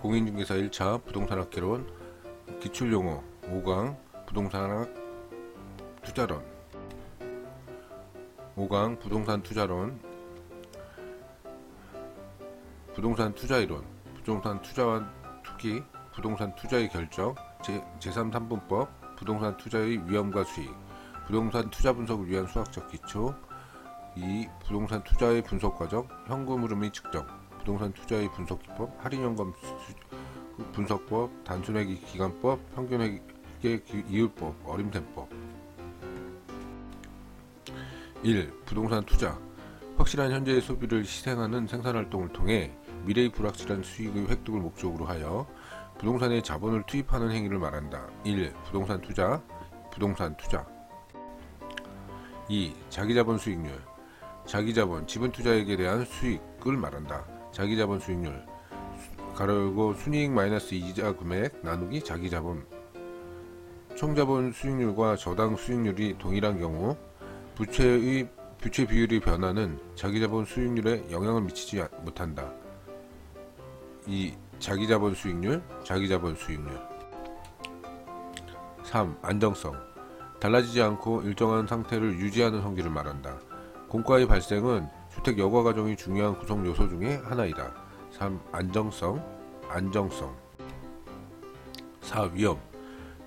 공인중개사 1차 부동산학개론 기출용어 5강 부동산학 투자론 5강 부동산 투자론 부동산 투자이론 부동산 투자와 투기 부동산 투자의 결정 제3-3분법 부동산 투자의 위험과 수익 부동산 투자 분석을 위한 수학적 기초 2. 부동산 투자의 분석 과정 현금 흐름의 측정 부동산 투자의 분석 기법 할인연금 분석법 단순회계 기간법 평균회계 이율법 어림셈법 1. 부동산 투자 확실한 현재의 소비를 희생하는 생산활동을 통해 미래의 불확실한 수익의 획득을 목적으로 하여 부동산에 자본을 투입하는 행위를 말한다. 1. 부동산 투자 2. 자기자본 수익률 자기자본 지분 투자액에 대한 수익을 말한다. 자기자본 수익률 가로열고 순이익 마이너스 이자 금액 나누기 자기자본 총자본 수익률과 저당 수익률이 동일한 경우 부채 비율의 변화는 자기자본 수익률에 영향을 미치지 못한다. 2. 자기자본 수익률 3. 안정성 달라지지 않고 일정한 상태를 유지하는 성질을 말한다. 공과의 발생은 주택 여과 과정의 중요한 구성 요소 중에 하나이다. 3. 안정성 4. 위험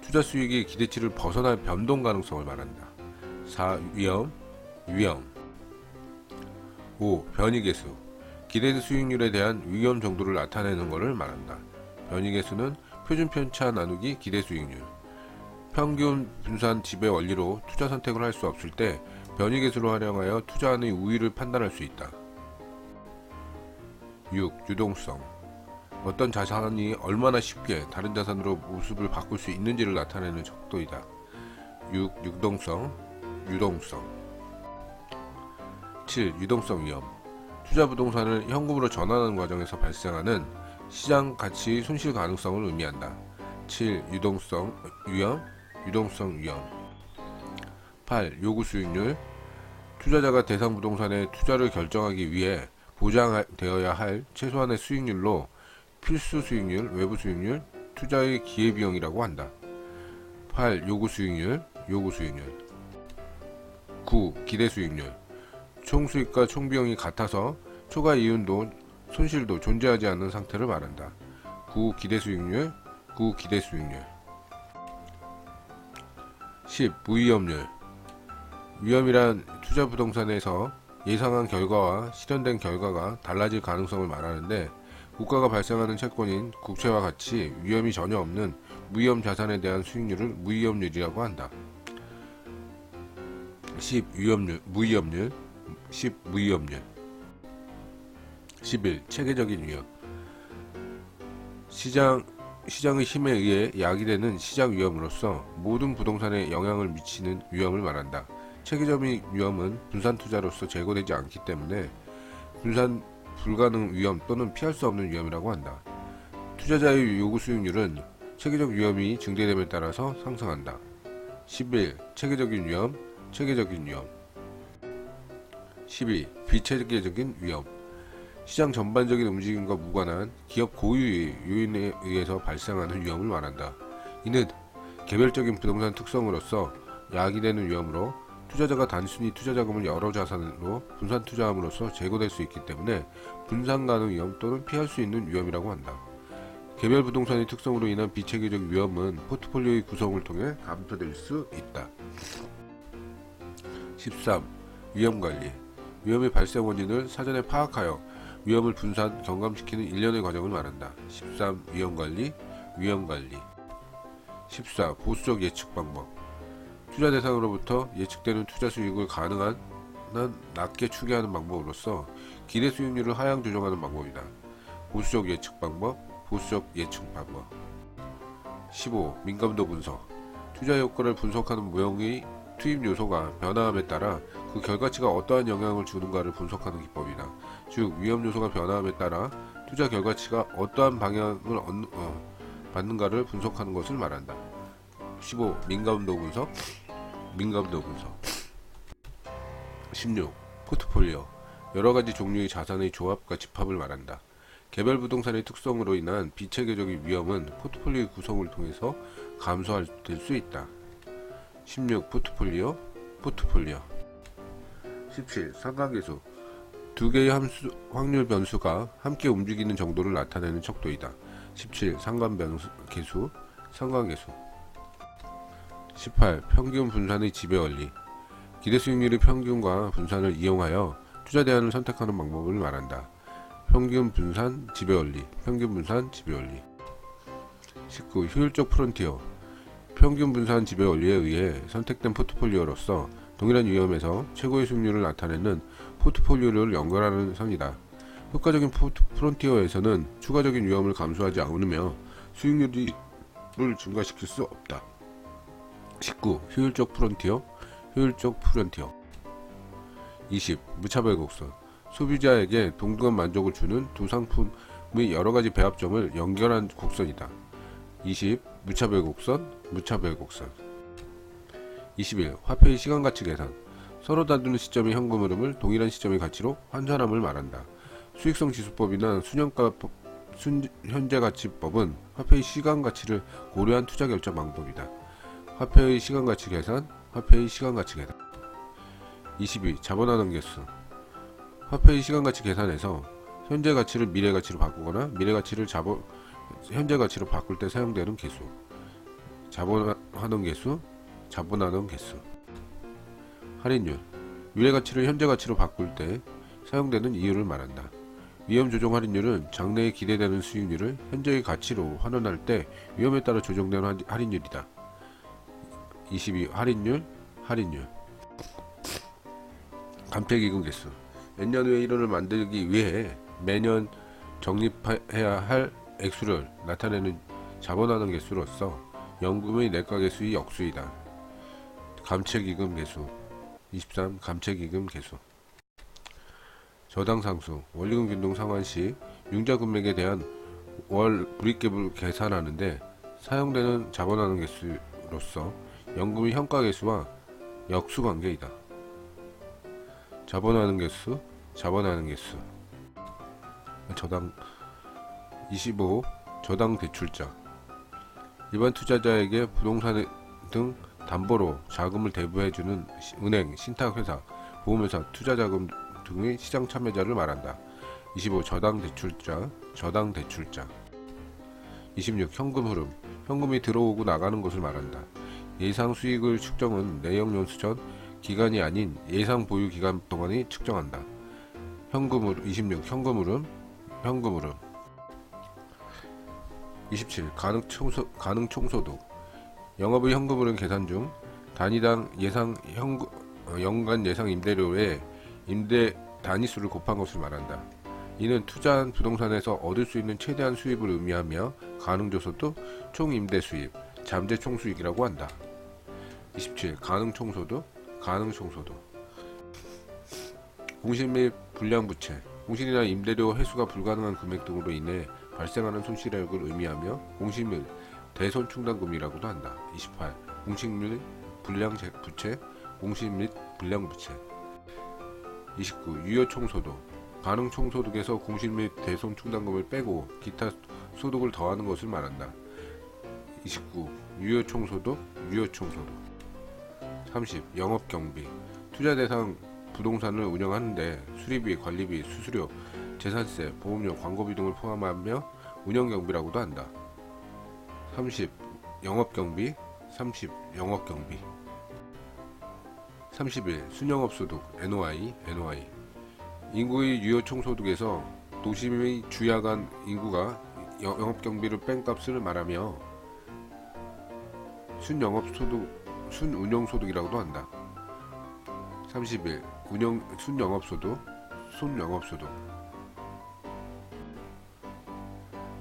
투자 수익이 기대치를 벗어날 변동 가능성을 말한다. 4. 위험 5. 변이계수 기대 수익률에 대한 위험 정도를 나타내는 것을 말한다. 변이계수는 표준 편차 나누기 기대 수익률 평균 분산 지배 원리로 투자 선택을 할 수 없을 때 변이계수를 활용하여 투자안의 우위를 판단할 수 있다. 6. 유동성 어떤 자산이 얼마나 쉽게 다른 자산으로 모습을 바꿀 수 있는지를 나타내는 척도이다. 6. 유동성 7. 유동성 위험 투자 부동산을 현금으로 전환하는 과정에서 발생하는 시장 가치 손실 가능성을 의미한다. 7. 유동성 위험 8. 요구 수익률 투자자가 대상 부동산에 투자를 결정하기 위해 보장되어야 할 최소한의 수익률로 필수 수익률, 외부 수익률, 투자의 기회비용이라고 한다. 8. 요구 수익률 9. 기대 수익률 총수익과 총비용이 같아서 초과 이윤도 손실도 존재하지 않는 상태를 말한다. 9. 기대 수익률 10. 무위험률 위험이란 투자 부동산에서 예상한 결과와 실현된 결과가 달라질 가능성을 말하는데 국가가 발행하는 채권인 국채와 같이 위험이 전혀 없는 무위험 자산에 대한 수익률을 무위험률이라고 한다. 10. 무위험률 11. 체계적인 위험 시장의 힘에 의해 야기되는 시장 위험으로서 모든 부동산에 영향을 미치는 위험을 말한다. 체계적인 위험은 분산 투자로서 제거되지 않기 때문에 분산 불가능 위험 또는 피할 수 없는 위험이라고 한다. 투자자의 요구 수익률은 체계적 위험이 증대됨에 따라서 상승한다. 11. 체계적인 위험 12. 비체계적인 위험 시장 전반적인 움직임과 무관한 기업 고유의 요인에 의해서 발생하는 위험을 말한다. 이는 개별적인 부동산 특성으로서 야기되는 위험으로 투자자가 단순히 투자자금을 여러 자산으로 분산 투자함으로써 제거될 수 있기 때문에 분산 가능 위험 또는 피할 수 있는 위험이라고 한다. 개별 부동산의 특성으로 인한 비체계적 위험은 포트폴리오의 구성을 통해 감소될 수 있다. 13. 위험관리 위험의 발생 원인을 사전에 파악하여 위험을 분산, 경감시키는 일련의 과정을 말한다. 13. 위험관리 14. 보수적 예측 방법 투자 대상으로부터 예측되는 투자 수익을 가능한 낮게 추계하는 방법으로서 기대 수익률을 하향 조정하는 방법이다. 보수적 예측 방법 15. 민감도 분석 투자 효과를 분석하는 모형의 투입 요소가 변화함에 따라 그 결과치가 어떠한 영향을 주는가를 분석하는 기법이다. 즉 위험 요소가 변화함에 따라 투자 결과치가 어떠한 방향을 받는가를 분석하는 것을 말한다. 15. 민감도 분석 16. 포트폴리오 여러가지 종류의 자산의 조합과 집합을 말한다. 개별 부동산의 특성으로 인한 비체계적인 위험은 포트폴리오 구성을 통해서 감소될 수 있다. 16. 포트폴리오 17. 상관계수 두 개의 확률 변수가 함께 움직이는 정도를 나타내는 척도이다. 17. 상관계수 18. 평균 분산의 지배원리 기대 수익률의 평균과 분산을 이용하여 투자 대안을 선택하는 방법을 말한다. 평균 분산 지배원리 19. 효율적 프론티어 평균 분산 지배원리에 의해 선택된 포트폴리오로서 동일한 위험에서 최고의 수익률을 나타내는 포트폴리오를 연결하는 선이다. 효과적인 프론티어에서는 추가적인 위험을 감수하지 않으며 수익률을 증가시킬 수 없다. 19. 효율적 프론티어 20. 무차별 곡선 소비자에게 동등한 만족을 주는 두 상품의 여러가지 배합점을 연결한 곡선이다. 20. 무차별 곡선 21. 화폐의 시간가치 계산 서로 다루는 시점의 현금 흐름을 동일한 시점의 가치로 환산함을 말한다. 수익성지수법이나 현재가치법은 화폐의 시간가치를 고려한 투자 결정 방법이다. 화폐의 시간가치 계산 22. 자본환원 개수 화폐의 시간가치 계산에서 현재 가치를 미래 가치로 바꾸거나 미래 가치를 현재 가치로 바꿀 때 사용되는 개수. 자본환원 개수 할인율 미래 가치를 현재 가치로 바꿀 때 사용되는 이유를 말한다. 위험 조정 할인율은 장래에 기대되는 수익률을 현재의 가치로 환원할 때 위험에 따라 조정되는 할인율이다. 22. 할인율 감택이익은 개수 몇년 후에 1원을 만들기 위해 매년 적립해야 할 액수를 나타내는 자본환원 개수로서 연금의 내과계수의 역수이다. 감책이익은 개수 23. 감책이익은 개수 저당상수 원리금 균등 상환 시 융자 금액에 대한 월 불이익갭을 계산하는데 사용되는 자본환원 개수로서 연금의 현가계수와 역수관계이다. 자본환원 개수 저당 25. 저당 대출자 일반 투자자에게 부동산 등 담보로 자금을 대부해주는 은행, 신탁회사, 보험회사, 투자자금 등의 시장 참여자를 말한다. 25. 저당 대출자 26. 현금 흐름 현금이 들어오고 나가는 것을 말한다. 예상 수익을 측정은 내역 연수 전 기간이 아닌 예상 보유 기간 동안이 측정한다. 26. 현금 흐름 27. 가능 총소득 영업의 현금 흐름 계산 중 단위당 연간 예상 임대료의 임대 단위수를 곱한 것을 말한다. 이는 투자한 부동산에서 얻을 수 있는 최대한 수입을 의미하며 가능조소도 총임대 수입, 잠재 총수익이라고 한다. 27. 가능총소득 공실 및 불량부채 공실이나 임대료 회수가 불가능한 금액 등으로 인해 발생하는 손실액을 의미하며 공실 및 대손충당금이라고도 한다. 28. 공실 및 불량부채 29. 유효총소득 가능총소득에서 공실 및 대손충당금을 빼고 기타 소득을 더하는 것을 말한다. 29. 유효총소득 30. 영업경비 투자 대상 부동산을 운영하는데 수리비, 관리비, 수수료, 재산세, 보험료, 광고비 등을 포함하며 운영경비라고도 한다. 30. 영업경비 31. 순영업소득 NOI 인구의 유효총소득에서 도심의 주야간 인구가 영업경비를 뺀 값을 말하며 순운영소득이라고도 한다. 31. 순영업소득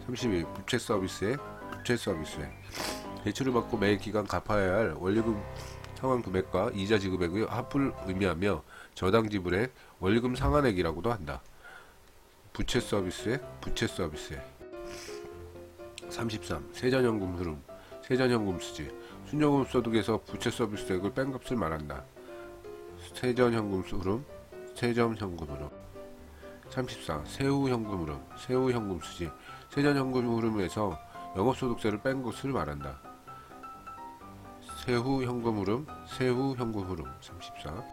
32. 부채서비스액 대출을 받고 매 기간 갚아야 할 원리금 상환 금액과 이자 지급액의 합을 의미하며 저당 지불액 원리금 상환액이라고도 한다. 부채서비스액 33. 세전현금 흐름 세전현금 수지 순영업 소득에서 부채서비스액을 뺀 값을 말한다. 세전현금 흐름 34. 세후 현금 흐름, 세후 현금 수지. 세전 현금 흐름에서 영업소득세를 뺀 것을 말한다. 세후 현금 흐름, 세후 현금 흐름. 34.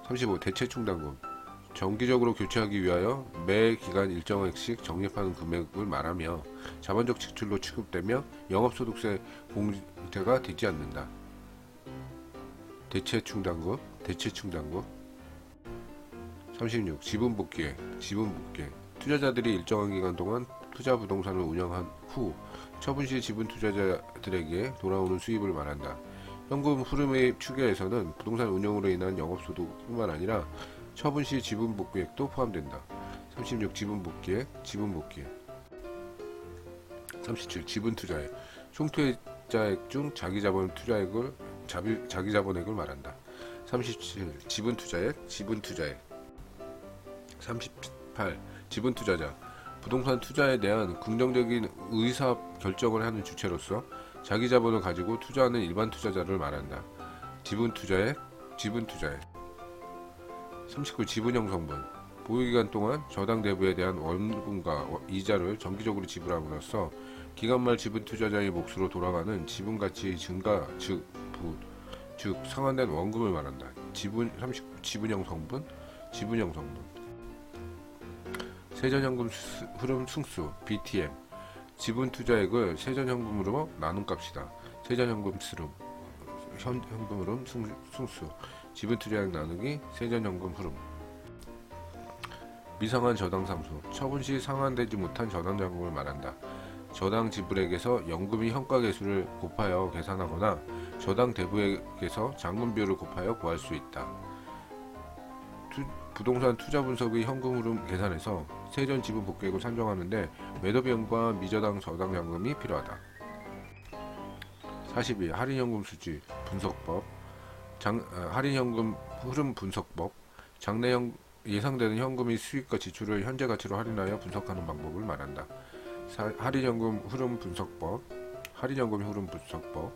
35. 대체 충당금. 정기적으로 교체하기 위하여 매 기간 일정액씩 적립하는 금액을 말하며 자본적 지출로 취급되며 영업소득세 공제가 되지 않는다. 대체 충당금, 대체 충당금. 36. 지분 복귀액, 지분 복귀액. 투자자들이 일정한 기간 동안 투자 부동산을 운영한 후 처분 시 지분 투자자들에게 돌아오는 수입을 말한다. 현금 흐름의 추계에서는 부동산 운영으로 인한 영업소득뿐만 아니라 처분 시 지분 복귀액도 포함된다. 36. 지분 복귀액, 지분 복귀액. 37. 지분 투자액. 총 투자액 중 자기자본 투자액을 자기자본액을 말한다. 37. 지분 투자액, 지분 투자액. 38. 지분 투자자. 부동산 투자에 대한 긍정적인 의사 결정을 하는 주체로서 자기 자본을 가지고 투자하는 일반 투자자를 말한다. 지분 투자액, 지분 투자액. 39. 지분형 성분. 보유기간 동안 저당 대부에 대한 원금과 이자를 정기적으로 지불함으로써 기간 말 지분 투자자의 몫으로 돌아가는 지분 가치 증가, 즉 상환된 원금을 말한다. 39. 지분형 성분, 지분형 성분. 세전현금 흐름 승수, BTM. 지분 투자액을 세전현금으로 나눈 값이다. 세전현금 흐름, 현금 흐름 승수. 지분 투자액 나누기 세전현금 흐름. 미상환 저당 상수. 처분 시 상환되지 못한 저당 잔금을 말한다. 저당 지불액에서 연금이 현가 계수를 곱하여 계산하거나 저당 대부액에서 잔금 비율을 곱하여 구할 수 있다. 부동산 투자 분석의 현금 흐름 계산에서 세전 지분 복귀액을 산정하는데 매도 비용과 미저당 저당 잔금이 필요하다. 42. 할인현금 수지 분석법. 할인현금 흐름 분석법. 장래 예상되는 현금의 수익과 지출을 현재 가치로 할인하여 분석하는 방법을 말한다. 할인현금 흐름 분석법. 할인현금 흐름 분석법.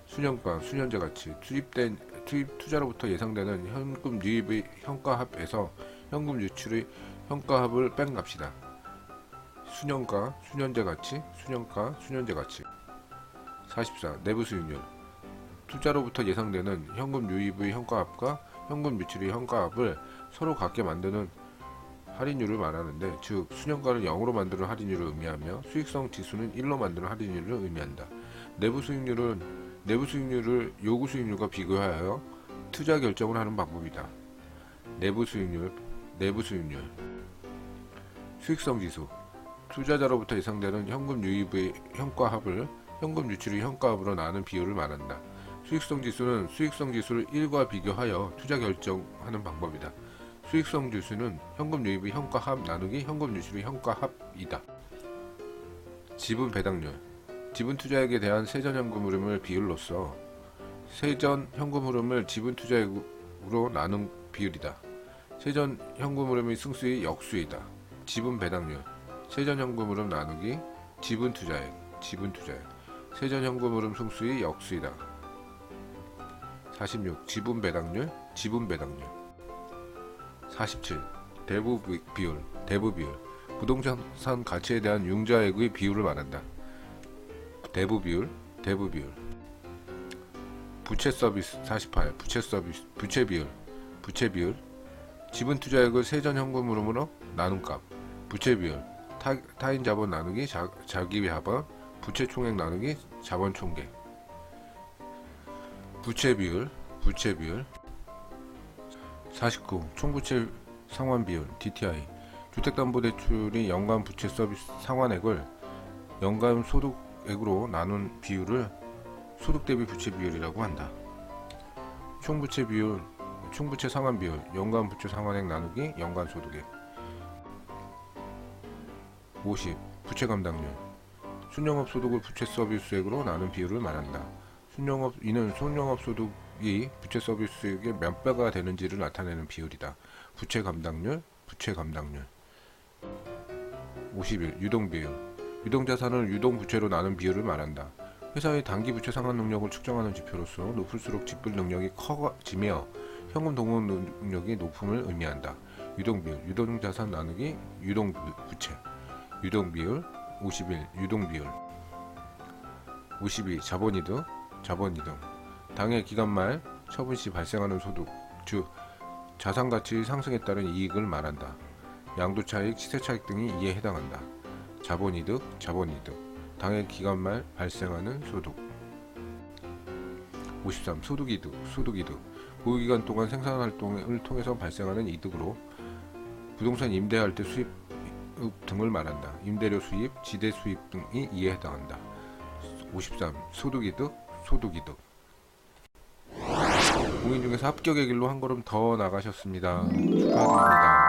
수년가, 수년제 가치. 투입 투자로부터 예상되는 현금 유입의 현가합에서 현금 유출의 현가합을 뺀 값이다. 수년가, 수년제 가치, 수년가, 수년제 가치. 44. 내부 수익률. 투자로부터 예상되는 현금 유입의 현가합과 현금 유출의 현가합을 서로 같게 만드는 할인율을 말하는데, 즉 수년가를 0으로 만드는 할인율을 의미하며 수익성 지수는 1로 만드는 할인율을 의미한다. 내부 수익률을 요구 수익률과 비교하여 투자 결정을 하는 방법이다. 내부 수익률. 수익성 지수. 투자자로부터 예상되는 현금 유입의 현가합을 현금 유출의 현가합으로 나눈 비율을 말한다. 수익성 지수는 수익성 지수를 1과 비교하여 투자 결정하는 방법이다. 수익성 지수는 현금 유입의 현가합 나누기 현금 유출의 현가합이다. 지분 배당률. 지분 투자액에 대한 세전 현금 흐름을 비율로써 세전 현금 흐름을 지분 투자액으로 나눈 비율이다. 세전 현금 흐름의 승수의 역수이다. 지분 배당률. 세전 현금 흐름 나누기 지분 투자액. 세전 현금 흐름 승수의 역수이다. 46. 지분 배당률. 47. 대부 비율. 부동산 가치에 대한 융자액의 비율을 말한다. 대부 비율. 부채 서비스. 48. 부채 비율. 지분 투자액을 세전 현금 흐름으로 나눈 값. 부채 비율. 타인 자본 나누기 자기 자본. 부채 총액 나누기 자본 총액. 부채 비율. 49. 총부채 상환 비율. DTI. 주택담보대출이 연간 부채 서비스 상환액을 연간 소득액으로 나눈 비율을 소득 대비 부채 비율이라고 한다. 총부채 상환 비율. 연간 부채 상환액 나누기 연간 소득액. 50. 부채 감당률. 순영업 소득을 부채 서비스액으로 나눈 비율을 말한다. 이는 순영업 소득이 부채 서비스액의 몇 배가 되는지를 나타내는 비율이다. 부채 감당률. 51. 유동 비율. 유동자산을 유동부채로 나눈 비율을 말한다. 회사의 단기 부채 상환 능력을 측정하는 지표로서 높을수록 지불 능력이 커지며 현금 동원 능력이 높음을 의미한다. 유동비율, 유동자산 나누기 유동부채. 유동비율 51, 유동비율 52, 자본이득, 자본이득. 당해 기간 말 처분 시 발생하는 소득, 즉 자산가치 상승에 따른 이익을 말한다. 양도차익, 시세차익 등이 이에 해당한다. 자본이득, 자본이득. 당해 기간 말 발생하는 소득. 53. 소득이득, 소득이득. 보유기간 동안 생산활동을 통해서 발생하는 이득으로 부동산 임대할 때 수입 등을 말한다. 임대료 수입, 지대 수입 등이 이에 해당한다. 53. 소득이득, 소득이득. 공인 중에서 합격의 길로 한 걸음 더 나가셨습니다. 축하드립니다.